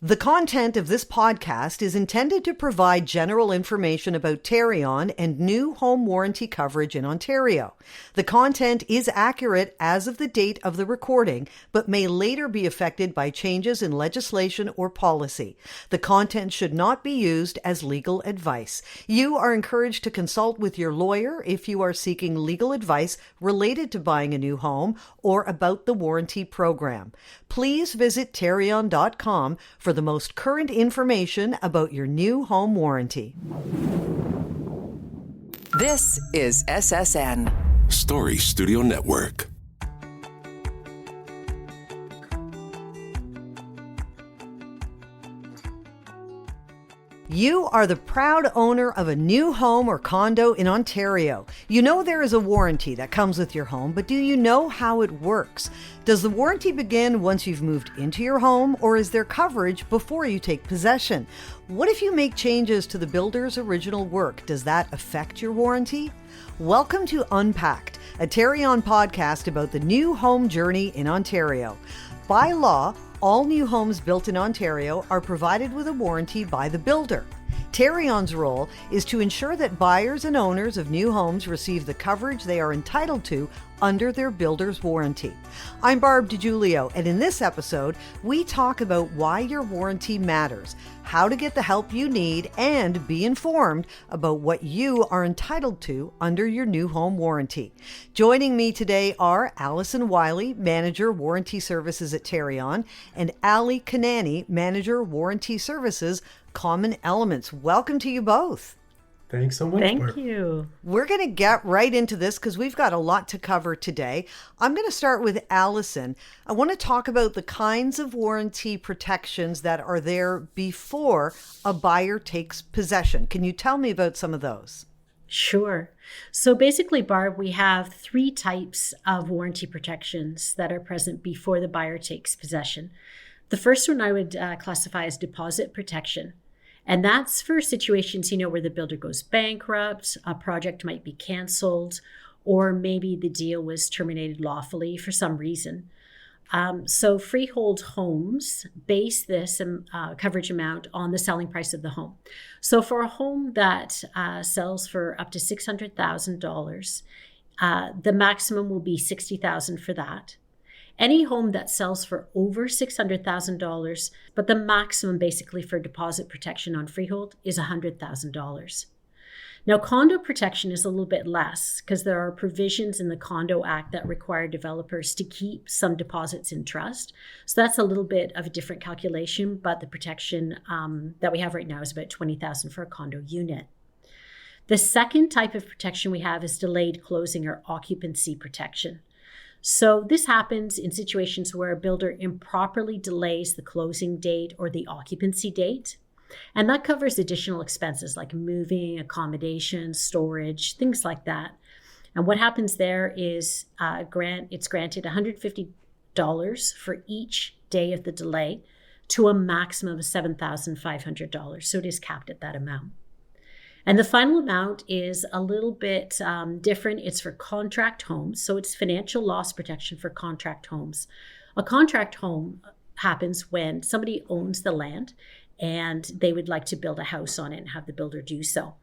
The content of this podcast is intended to provide general information about Tarion and new home warranty coverage in Ontario. The content is accurate as of the date of the recording, but may later be affected by changes in legislation or policy. The content should not be used as legal advice. You are encouraged to consult with your lawyer if you are seeking legal advice related to buying a new home or about the warranty program. Please visit Tarion.com for the most current information about your new home warranty. This is SSN Story Studio Network. You are the proud owner of a new home or condo in Ontario. You know there is a warranty that comes with your home, but do you know how it works? Does the warranty begin once you've moved into your home, or is there coverage before you take possession? What if you make changes to the builder's original work? Does that affect your warranty? Welcome to Unpacked, a Tarion podcast about the new home journey in Ontario. By law, all new homes built in Ontario are provided with a warranty by the builder. Tarion's role is to ensure that buyers and owners of new homes receive the coverage they are entitled to under their builder's warranty. I'm Barb DiGiulio, and in this episode, we talk about why your warranty matters, how to get the help you need, and be informed about what you are entitled to under your new home warranty. Joining me today are Alyson Wiley, Manager Warranty Services at Tarion, and Ali Kanani, Manager Warranty Services, Common Elements. Welcome to you both. Thanks so much. Thank you. We're going to get right into this because we've got a lot to cover today. I'm going to start with Alyson. I want to talk about the kinds of warranty protections that are there before a buyer takes possession. Can you tell me about some of those? Sure. So basically, Barb, we have three types of warranty protections that are present before the buyer takes possession. The first one I would classify as deposit protection. And that's for situations, where the builder goes bankrupt, a project might be canceled, or maybe the deal was terminated lawfully for some reason. So freehold homes base this coverage amount on the selling price of the home. So for a home that sells for up to $600,000, the maximum will be $60,000 for that. Any home that sells for over $600,000, but the maximum basically for deposit protection on freehold is $100,000. Now, condo protection is a little bit less because there are provisions in the Condo Act that require developers to keep some deposits in trust. So that's a little bit of a different calculation, but the protection that we have right now is about $20,000 for a condo unit. The second type of protection we have is delayed closing or occupancy protection. So this happens in situations where a builder improperly delays the closing date or the occupancy date. And that covers additional expenses like moving, accommodation, storage, things like that. And what happens there is it's granted $150 for each day of the delay to a maximum of $7,500. So it is capped at that amount. And the final amount is a little bit different. It's for contract homes. So it's financial loss protection for contract homes. A contract home happens when somebody owns the land and they would like to build a house on it and have the builder do so.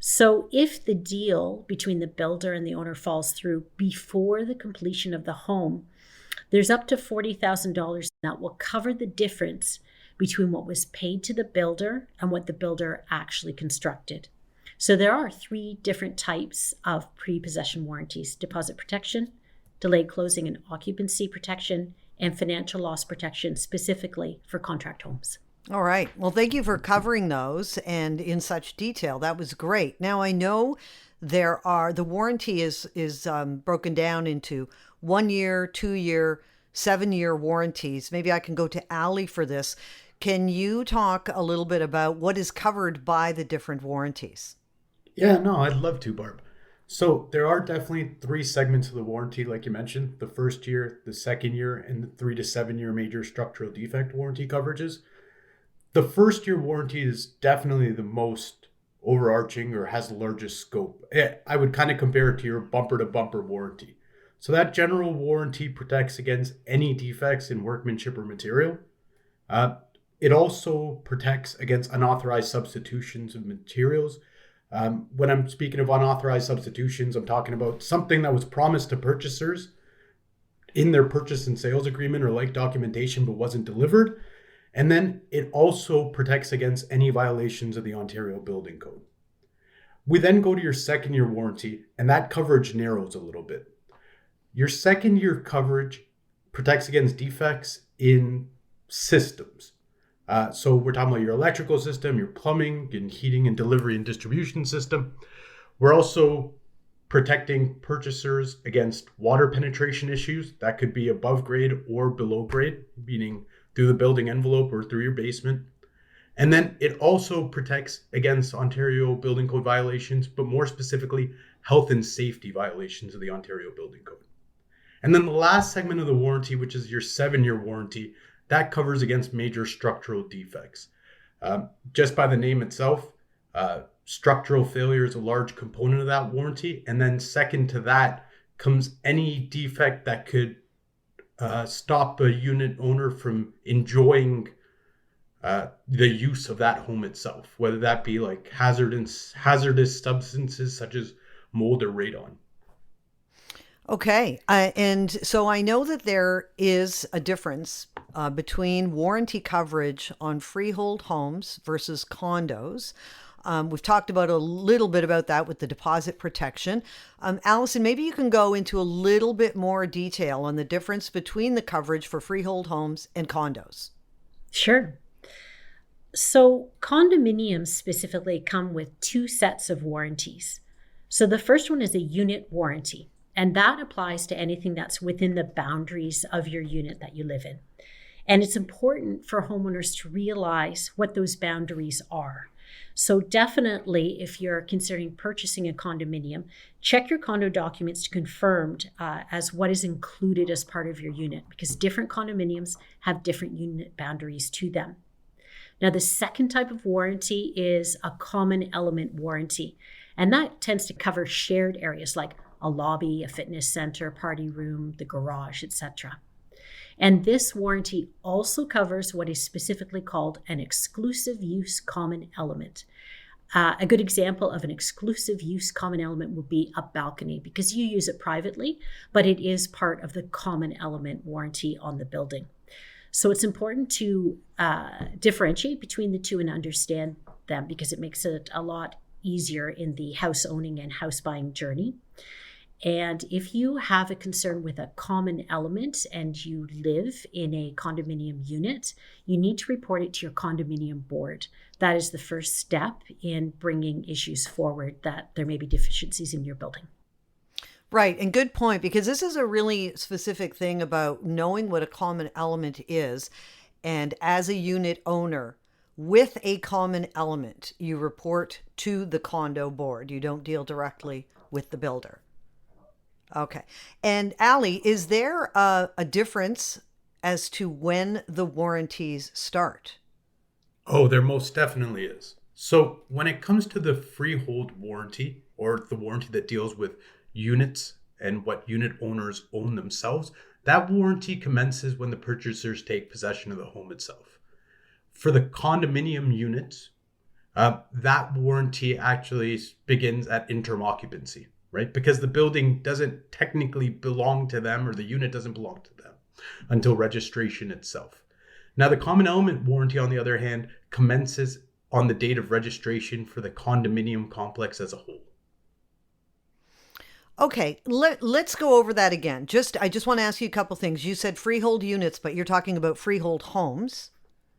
So if the deal between the builder and the owner falls through before the completion of the home, there's up to $40,000 that will cover the difference between what was paid to the builder and what the builder actually constructed. So there are three different types of pre-possession warranties: deposit protection, delayed closing and occupancy protection, and financial loss protection specifically for contract homes. All right. Well, thank you for covering those and in such detail. That was great. Now, I know the warranty is broken down into 1 year, 2 year, 7-year warranties. Maybe I can go to Ali for this. Can you talk a little bit about what is covered by the different warranties? Yeah, no, I'd love to, Barb. So there are definitely three segments of the warranty, like you mentioned: the first year, the second year, and the 3 to 7 year major structural defect warranty coverages. The first year warranty is definitely the most overarching or has the largest scope. I would kind of compare it to your bumper to bumper warranty. So that general warranty protects against any defects in workmanship or material. It also protects against unauthorized substitutions of materials. When I'm speaking of unauthorized substitutions, I'm talking about something that was promised to purchasers in their purchase and sales agreement or like documentation but wasn't delivered. And then it also protects against any violations of the Ontario Building Code. We then go to your second year warranty, and that coverage narrows a little bit. Your second year coverage protects against defects in systems. So we're talking about your electrical system, your plumbing, and heating and delivery and distribution system. We're also protecting purchasers against water penetration issues. That could be above grade or below grade, meaning through the building envelope or through your basement. And then it also protects against Ontario Building Code violations, but more specifically, health and safety violations of the Ontario Building Code. And then the last segment of the warranty, which is your 7-year warranty, that covers against major structural defects. Just by the name itself, structural failure is a large component of that warranty. And then second to that comes any defect that could stop a unit owner from enjoying the use of that home itself, whether that be like hazardous substances such as mold or radon. Okay. And so I know that there is a difference between warranty coverage on freehold homes versus condos. We've talked about a little bit about that with the deposit protection. Alyson, maybe you can go into a little bit more detail on the difference between the coverage for freehold homes and condos. Sure. So condominiums specifically come with 2 sets of warranties. So the first one is a unit warranty, and that applies to anything that's within the boundaries of your unit that you live in. And it's important for homeowners to realize what those boundaries are. So definitely, if you're considering purchasing a condominium, check your condo documents to confirm as what is included as part of your unit, because different condominiums have different unit boundaries to them. Now, the second type of warranty is a common element warranty, and that tends to cover shared areas like a lobby, a fitness center, party room, the garage, etc. And this warranty also covers what is specifically called an exclusive use common element. A good example of an exclusive use common element would be a balcony, because you use it privately, but it is part of the common element warranty on the building. So it's important to differentiate between the two and understand them, because it makes it a lot easier in the house owning and house buying journey. And if you have a concern with a common element and you live in a condominium unit, you need to report it to your condominium board. That is the first step in bringing issues forward that there may be deficiencies in your building. Right. And good point, because this is a really specific thing about knowing what a common element is. And as a unit owner with a common element, you report to the condo board. You don't deal directly with the builder. Okay. And Ali, is there a difference as to when the warranties start? Oh, there most definitely is. So when it comes to the freehold warranty, or the warranty that deals with units and what unit owners own themselves, that warranty commences when the purchasers take possession of the home itself. For the condominium units, that warranty actually begins at interim occupancy, right? Because the building doesn't technically belong to them, or the unit doesn't belong to them until registration itself. Now, the common element warranty, on the other hand, commences on the date of registration for the condominium complex as a whole. Okay, let's go over that again. I just want to ask you a couple things. You said freehold units, but you're talking about freehold homes.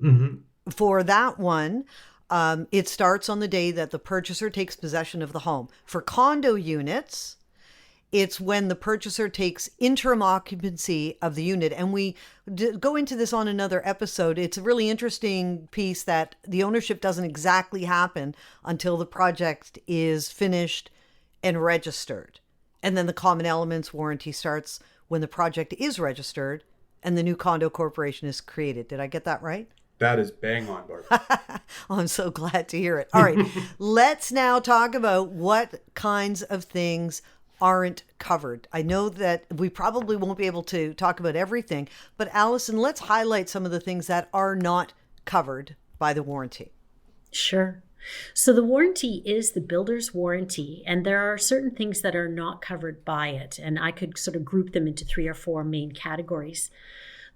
Mm-hmm. For that one, it starts on the day that the purchaser takes possession of the home. For condo units, it's when the purchaser takes interim occupancy of the unit. And we go into this on another episode. It's a really interesting piece that the ownership doesn't exactly happen until the project is finished and registered. And then the common elements warranty starts when the project is registered and the new condo corporation is created. Did I get that right? That is bang on, Barb. Oh, I'm so glad to hear it. All right, let's now talk about what kinds of things aren't covered. I know that we probably won't be able to talk about everything, but Alyson, let's highlight some of the things that are not covered by the warranty? Sure. So the warranty is the builder's warranty, and there are certain things that are not covered by it. And I could sort of group them into 3 or 4 main categories.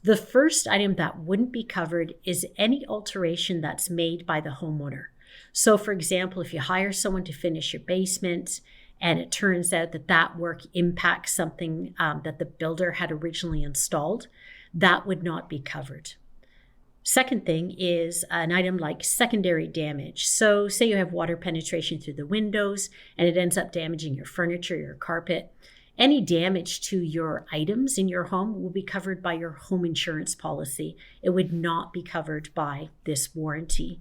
The first item that wouldn't be covered is any alteration that's made by the homeowner. So for example, if you hire someone to finish your basement and it turns out that that work impacts something that the builder had originally installed, that would not be covered. Second thing is an item like secondary damage. So say you have water penetration through the windows and it ends up damaging your furniture, your carpet. Any damage to your items in your home will be covered by your home insurance policy. It would not be covered by this warranty.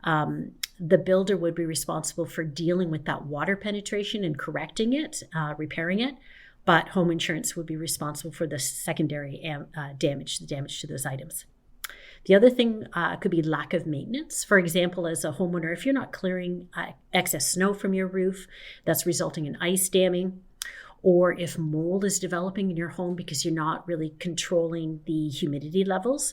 The builder would be responsible for dealing with that water penetration and correcting it, repairing it, but home insurance would be responsible for the secondary damage, the damage to those items. The other thing could be lack of maintenance. For example, as a homeowner, if you're not clearing excess snow from your roof, that's resulting in ice damming, or if mold is developing in your home because you're not really controlling the humidity levels,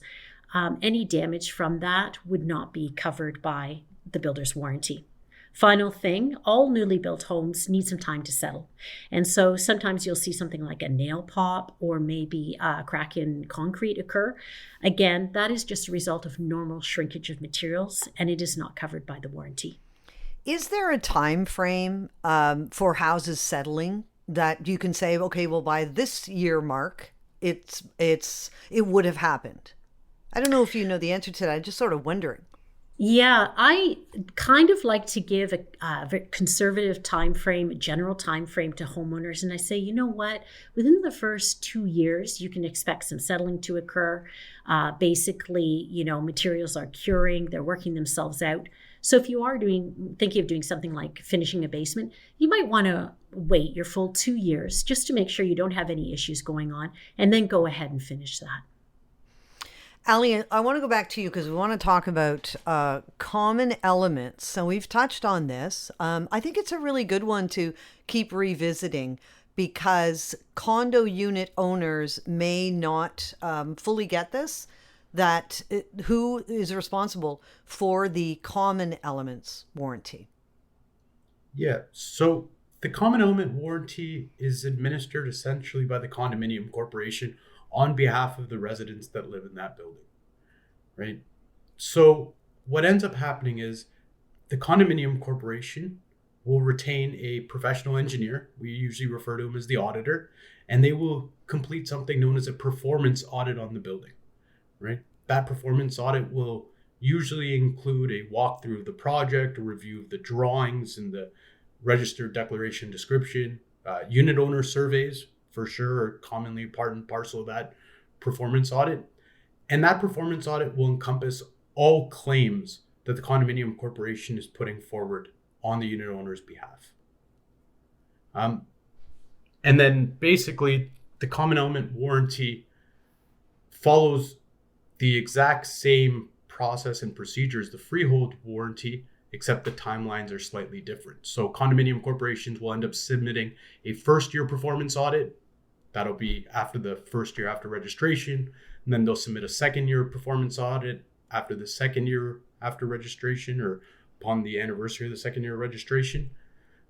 any damage from that would not be covered by the builder's warranty. Final thing, all newly built homes need some time to settle. And so sometimes you'll see something like a nail pop or maybe a crack in concrete occur. Again, that is just a result of normal shrinkage of materials, and it is not covered by the warranty. Is there a time frame for houses settling that you can say, okay, well, by this year mark, it would have happened? I don't know if you know the answer to that. I'm just sort of wondering. Yeah, I kind of like to give a very conservative time frame, a general time frame to homeowners. And I say, you know what, within the first 2 years, you can expect some settling to occur. Basically, materials are curing, they're working themselves out. So if you are thinking of doing something like finishing a basement, you might want to wait your full 2 years just to make sure you don't have any issues going on, and then go ahead and finish that. Ali, I want to go back to you because we want to talk about common elements. So we've touched on this. I think it's a really good one to keep revisiting because condo unit owners may not fully get this, who is responsible for the common elements warranty. Yeah, so the common element warranty is administered essentially by the condominium corporation on behalf of the residents that live in that building, right? So what ends up happening is the condominium corporation will retain a professional engineer. We usually refer to him as the auditor, and they will complete something known as a performance audit on the building, right? That performance audit will usually include a walkthrough of the project, a review of the drawings and the registered declaration description, unit owner surveys, for sure, are commonly part and parcel of that performance audit. And that performance audit will encompass all claims that the condominium corporation is putting forward on the unit owner's behalf. And then basically the common element warranty follows the exact same process and procedure as the freehold warranty, except the timelines are slightly different. So condominium corporations will end up submitting a first-year performance audit. That'll be after the first year after registration. And then they'll submit a second-year performance audit after the second year after registration or upon the anniversary of the second year of registration.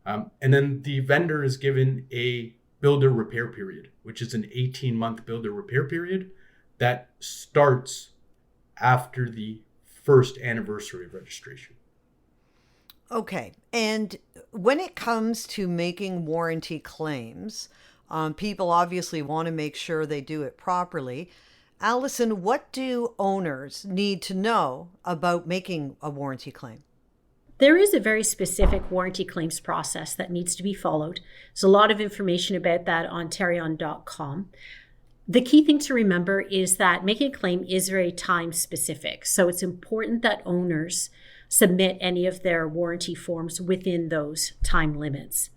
And then the vendor is given a builder repair period, which is an 18-month builder repair period that starts after the first anniversary of registration. Okay. And when it comes to making warranty claims, people obviously want to make sure they do it properly. Alyson, what do owners need to know about making a warranty claim? There is a very specific warranty claims process that needs to be followed. There's a lot of information about that on Tarion.com. The key thing to remember is that making a claim is very time specific. So it's important that owners submit any of their warranty forms within those time limits.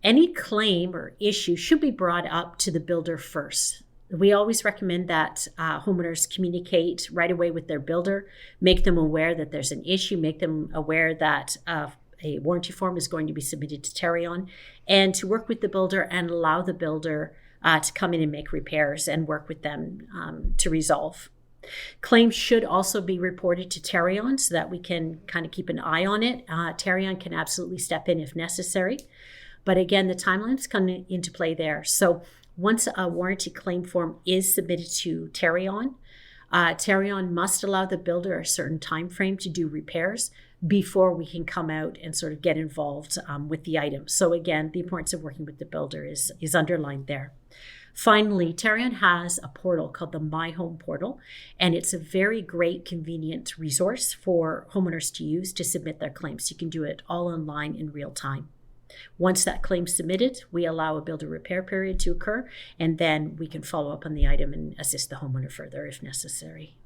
Any claim or issue should be brought up to the builder first. We always recommend that homeowners communicate right away with their builder, make them aware that there's an issue, make them aware that a warranty form is going to be submitted to Tarion, and to work with the builder and allow the builder to come in and make repairs and work with them to resolve. Claims should also be reported to Tarion so that we can kind of keep an eye on it. Tarion can absolutely step in if necessary. But again, the timelines come into play there. So once a warranty claim form is submitted to Tarion, Tarion must allow the builder a certain time frame to do repairs before we can come out and sort of get involved with the item. So again, the importance of working with the builder is underlined there. Finally, Tarion has a portal called the My Home Portal, and it's a very great, convenient resource for homeowners to use to submit their claims. You can do it all online in real time. Once that claim's submitted, we allow a builder repair period to occur, and then we can follow up on the item and assist the homeowner further if necessary.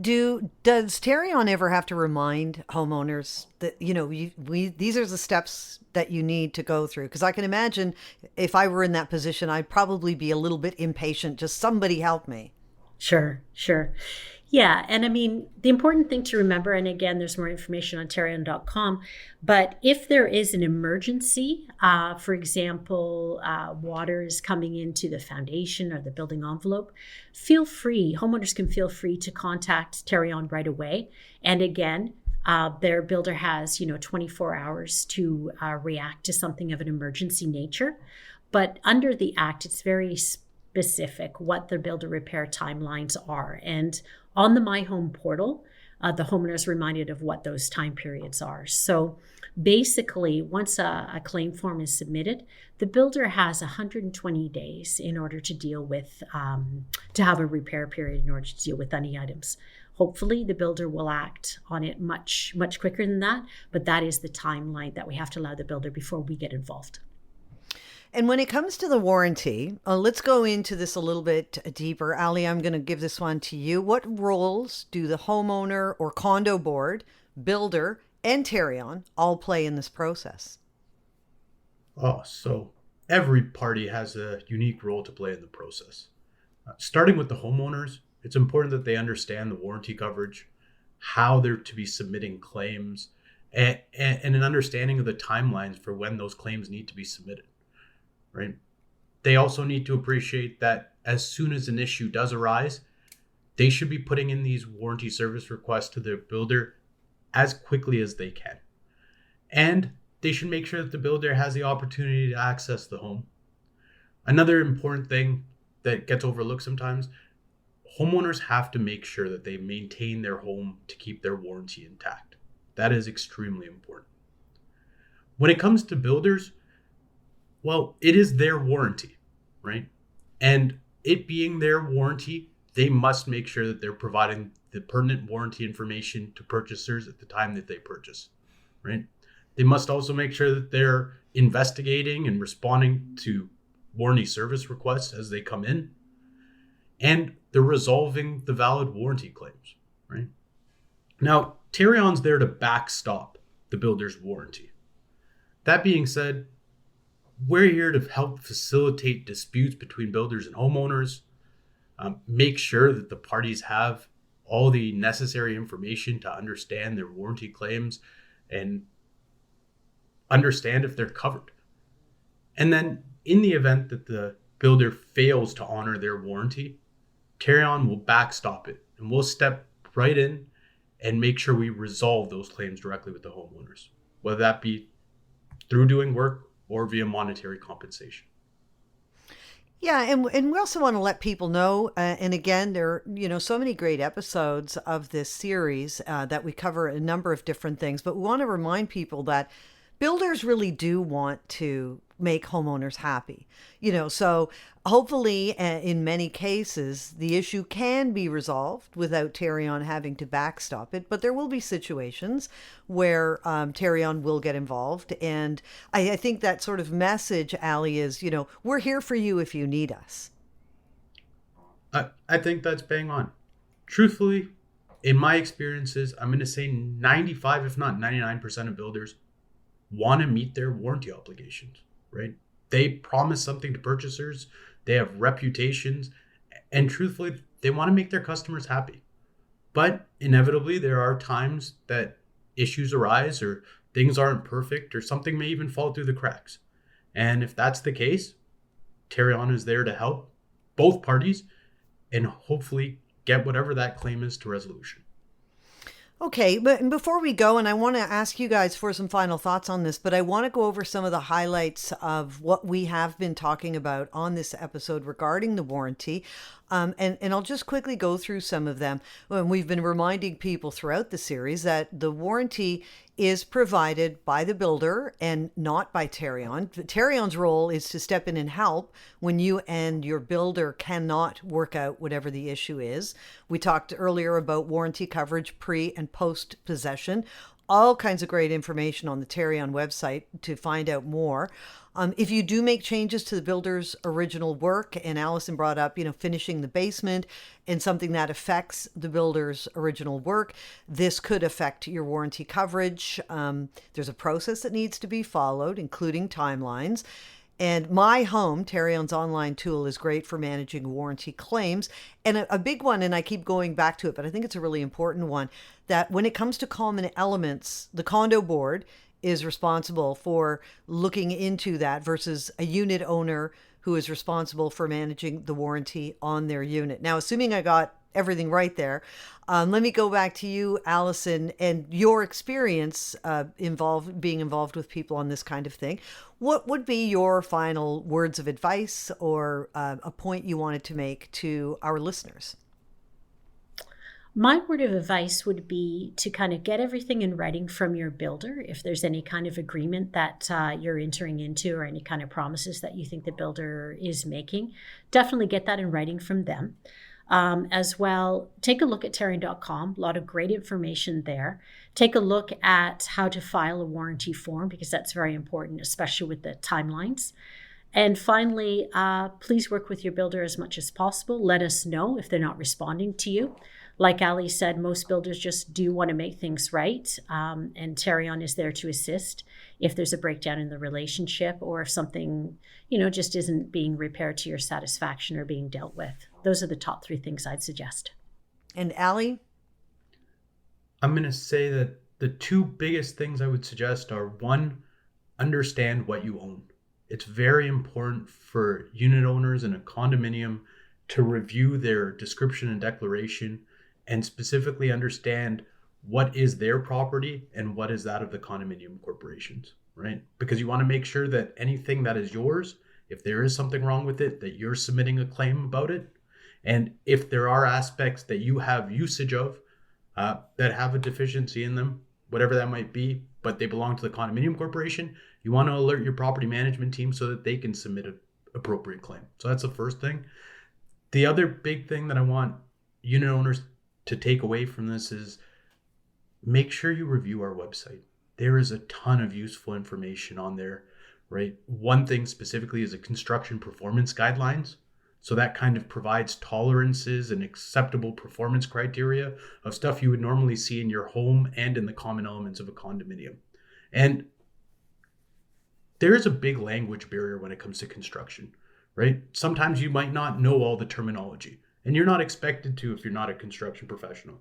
Does Tarion ever have to remind homeowners that, these are the steps that you need to go through? Because I can imagine if I were in that position, I'd probably be a little bit impatient. Just somebody help me. Sure. Yeah. And I mean, the important thing to remember, and again, there's more information on Tarion.com, but if there is an emergency, for example, water is coming into the foundation or the building envelope, homeowners can feel free to contact Tarion right away. And again, their builder has, 24 hours to react to something of an emergency nature. But under the Act, it's very specific what the builder repair timelines are. And on the My Home portal, the homeowner is reminded of what those time periods are. So basically, once a claim form is submitted, the builder has 120 days in order to deal with, to have a repair period in order to deal with any items. Hopefully, the builder will act on it much, much quicker than that, but that is the timeline that we have to allow the builder before we get involved. And when it comes to the warranty, let's go into this a little bit deeper. Ali, I'm going to give this one to you. What roles do the homeowner or condo board, builder, and Tarion all play in this process? So every party has a unique role to play in the process. Starting with the homeowners, it's important that they understand the warranty coverage, how they're to be submitting claims, and an understanding of the timelines for when those claims need to be submitted. Right? They also need to appreciate that as soon as an issue does arise, they should be putting in these warranty service requests to their builder as quickly as they can. And they should make sure that the builder has the opportunity to access the home. Another important thing that gets overlooked sometimes, homeowners have to make sure that they maintain their home to keep their warranty intact. That is extremely important. When it comes to builders, well, it is their warranty, right? And it being their warranty, they must make sure that they're providing the pertinent warranty information to purchasers at the time that they purchase, right? They must also make sure that they're investigating and responding to warranty service requests as they come in, and they're resolving the valid warranty claims, right? Now, Tarion's there to backstop the builder's warranty. That being said, we're here to help facilitate disputes between builders and homeowners, make sure that the parties have all the necessary information to understand their warranty claims and understand if they're covered. And then in the event that the builder fails to honor their warranty, Tarion will backstop it, and we'll step right in and make sure we resolve those claims directly with the homeowners, whether that be through doing work or via monetary compensation. Yeah, and we also want to let people know, and again, there are, so many great episodes of this series that we cover a number of different things, but we want to remind people that builders really do want to make homeowners happy. So hopefully in many cases, the issue can be resolved without Tarion having to backstop it. But there will be situations where Tarion will get involved. And I think that sort of message, Ali, is, we're here for you if you need us. I think that's bang on. Truthfully, in my experiences, I'm going to say 95, if not 99% of builders want to meet their warranty obligations, right? They promise something to purchasers. They have reputations, and truthfully, they want to make their customers happy. But inevitably, there are times that issues arise or things aren't perfect or something may even fall through the cracks. And if that's the case, Tarion is there to help both parties and hopefully get whatever that claim is to resolution. Okay, but before we go, and I want to ask you guys for some final thoughts on this, but I want to go over some of the highlights of what we have been talking about on this episode regarding the warranty. And I'll just quickly go through some of them. We've been reminding people throughout the series that the warranty is provided by the builder and not by Tarion. Tarion's role is to step in and help when you and your builder cannot work out whatever the issue is. We talked earlier about warranty coverage pre and post possession. All kinds of great information on the Tarion website to find out more. If you do make changes to the builder's original work, and Alyson brought up, finishing the basement and something that affects the builder's original work, this could affect your warranty coverage. There's a process that needs to be followed, including timelines. And My Home, Tarion's online tool, is great for managing warranty claims. And a big one, and I keep going back to it, but I think it's a really important one, that when it comes to common elements, the condo board is responsible for looking into that versus a unit owner who is responsible for managing the warranty on their unit. Now, assuming I got everything right there, let me go back to you, Alyson, and your experience being involved with people on this kind of thing. What would be your final words of advice or a point you wanted to make to our listeners? My word of advice would be to kind of get everything in writing from your builder. If there's any kind of agreement that you're entering into or any kind of promises that you think the builder is making, definitely get that in writing from them. As well, take a look at Tarion.com, a lot of great information there. Take a look at how to file a warranty form, because that's very important, especially with the timelines. And finally, please work with your builder as much as possible. Let us know if they're not responding to you. Like Ali said, most builders just do want to make things right, and Tarion is there to assist if there's a breakdown in the relationship or if something, just isn't being repaired to your satisfaction or being dealt with. Those are the top 3 things I'd suggest. And Ali? I'm going to say that the 2 biggest things I would suggest are, 1, understand what you own. It's very important for unit owners in a condominium to review their description and declaration and specifically understand what is their property and what is that of the condominium corporations, right? Because you want to make sure that anything that is yours, if there is something wrong with it, that you're submitting a claim about it. And if there are aspects that you have usage of that have a deficiency in them, whatever that might be, but they belong to the condominium corporation, you want to alert your property management team so that they can submit an appropriate claim. So that's the first thing. The other big thing that I want unit owners to take away from this is make sure you review our website. There is a ton of useful information on there, right? One thing specifically is a construction performance guidelines. So that kind of provides tolerances and acceptable performance criteria of stuff you would normally see in your home and in the common elements of a condominium. And there is a big language barrier when it comes to construction, right? Sometimes you might not know all the terminology, and you're not expected to if you're not a construction professional.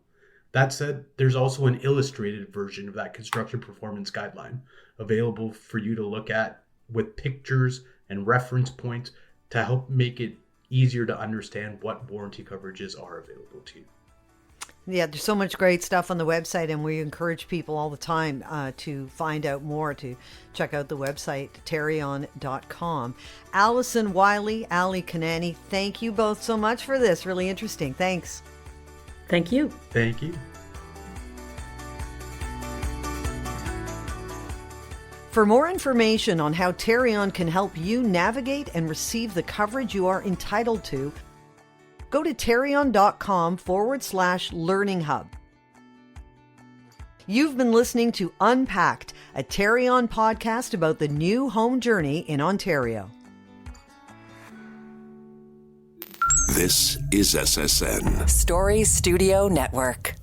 That said, there's also an illustrated version of that construction performance guideline available for you to look at with pictures and reference points to help make it easier to understand what warranty coverages are available to you. Yeah, there's so much great stuff on the website, and we encourage people all the time to find out more, to check out the website, Tarion.com. Alyson Wiley, Ali Kanani, thank you both so much for this. Really interesting. Thanks. Thank you. Thank you. For more information on how Tarion can help you navigate and receive the coverage you are entitled to, go to Tarion.com/learning hub. You've been listening to Unpacked, a Tarion podcast about the new home journey in Ontario. This is SSN. Story Studio Network.